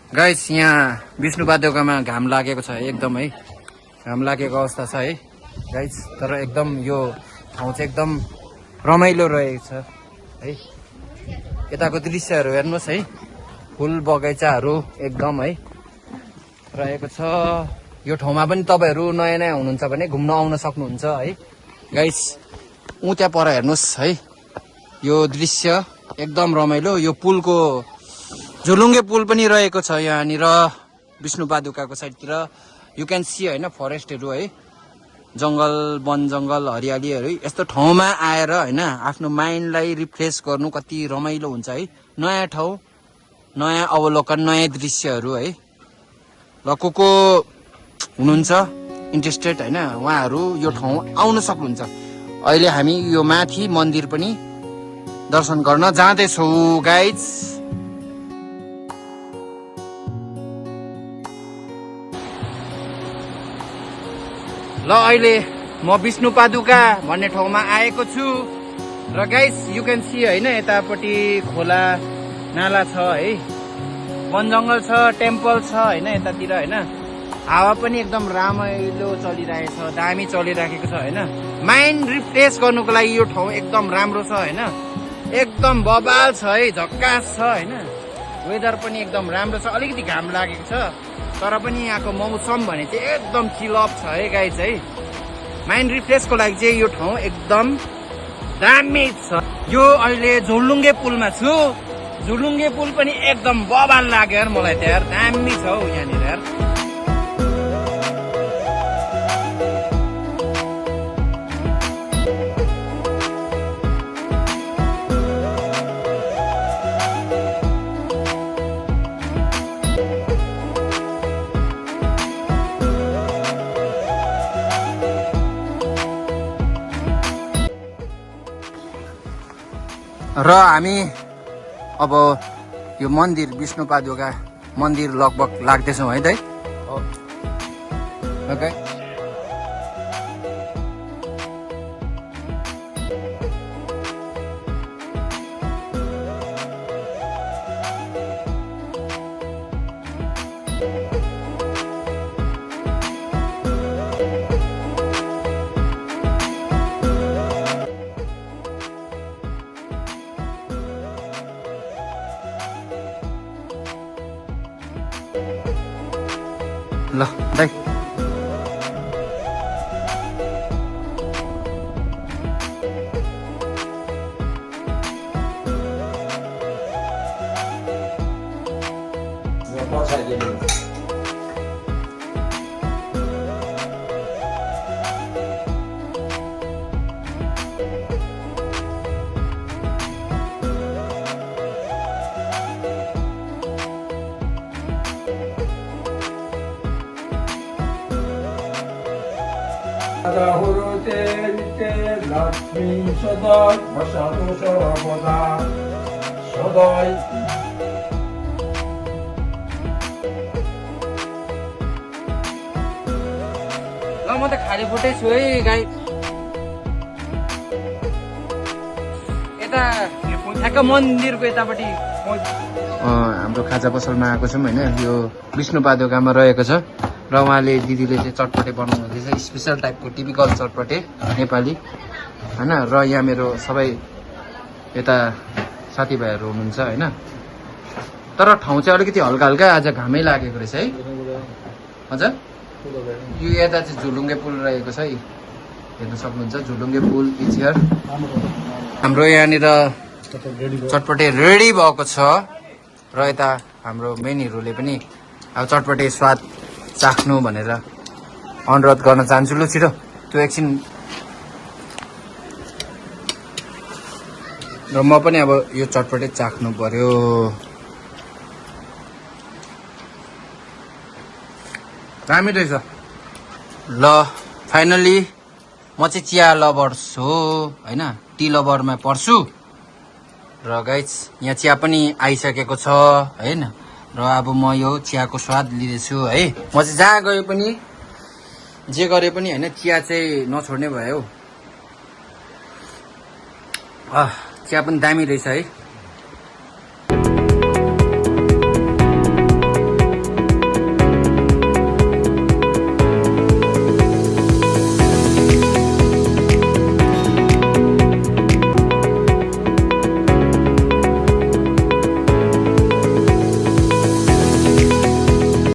Guys यहाँ विष्णु पादुकामा घाम लागेको छ एकदम है, घाम लागेको अवस्था छ है गाइस। तर एकदम यो ठाउँ चाहिँ एकदम रमाइलो रहेको छ है। यताको दृश्यहरू हेर्नुहोस् है, फुल बगैँचाहरू एकदम है रहेको छ। यो ठाउँमा पनि तपाईँहरू नयाँ नयाँ हुनुहुन्छ भने घुम्न आउन सक्नुहुन्छ है गाइस। ऊ त्यहाँ पर हेर्नुहोस् है, यो दृश्य एकदम रमाइलो। यो पुलको झुलुङ्गे पुल पनि रहेको छ यहाँनिर विष्णु पादुकाको साइडतिर। यु क्यान सी होइन फरेस्टहरू है, जङ्गल वन जङ्गल हरियालीहरू। यस्तो ठाउँमा आएर होइन आफ्नो माइन्डलाई रिफ्रेस गर्नु कति रमाइलो हुन्छ है। नयाँ ठाउँ, नयाँ अवलोकन, नयाँ दृश्यहरू है। ल को हुनुहुन्छ इन्ट्रेस्टेड होइन उहाँहरू यो ठाउँ आउन सक्नुहुन्छ। अहिले हामी यो माथि मन्दिर पनि दर्शन गर्न जाँदैछौँ गाइज। ल अहिले म विष्णु पादुका भन्ने ठाउँमा आएको छु र गाइस यु क्यान सी होइन यतापट्टि खोला नाला छ है, वन जङ्गल छ, टेम्पल छ होइन यतातिर होइन। हावा पनि एकदम रमाइलो चलिरहेको छ, दामी चलिराखेको छ होइन। माइन्ड रिफ्रेस गर्नुको लागि यो ठाउँ एकदम राम्रो छ होइन। एकदम बबाल छ है, झक्कास छ होइन। वेदर पनि एकदम राम्रो छ, अलिकति घाम लागेको छ तर पनि यहाँको मौसम भने चाहिँ एकदम चिलअप छ है गाइस है। माइन्ड रिफ्रेसको लागि चाहिँ यो ठाउँ एकदम दामी छ। यो अहिले झोलुङ्गे पुलमा छु। झुलुङ्गे पुल पनि एकदम बबाल लाग्यो यार मलाई त यार, दामी छ हौ यहाँनिर यार। र हामी अब यो मन्दिर विष्णु पादुका मन्दिर लगभग लाग्दैछौँ है दाइ। ओके ल दाइ। राहुरुते निते लक्ष्मी सदा वसतु सर्वदा सदाय। ल म त खाली फुटै छु है गाई। यता ठ्याक्क मन्दिरको यतापट्टि हाम्रो खाजा पसलमा आएको छौँ होइन। यो विष्णु पादुकामा रहेको छ र उहाँले दिदीले चाहिँ चटपटे बनाउनु हुँदैछ, स्पेसल टाइपको टिपिकल चटपटे नेपाली होइन। र यहाँ मेरो सबै यता साथीभाइहरू हुनुहुन्छ होइन। तर ठाउँ चाहिँ अलिकति हल्का हल्का आज घामै लागेको रहेछ है। हजुर यो यता चाहिँ झुलुङ्गे पुल रहेको छ है, हेर्न सक्नुहुन्छ झुलुङ्गे पुल इज हियर। हाम्रो यहाँनिर चटपटे रेडी भएको छ र यता हाम्रो मेनहरूले पनि अब चटपटे स्वाद चाख्नु भनेर अनुरोध गर्न चाहन्छु। लु छिटो त्यो एकछिन। र म पनि अब यो चटपटे चाख्नु पर्यो। दामी रहेछ। ल फाइनली म चाहिँ चिया लभर छु होइन, टी लभरमा पर्छु। र गाइस यहाँ चिया पनि आइसकेको छ होइन। र अब म यो चियाको स्वाद लिँदैछु है। म चाहिँ जहाँ गए पनि जे गरे पनि होइन चिया चाहिँ नछोड्ने भयो। चिया पनि दामी रहेछ है।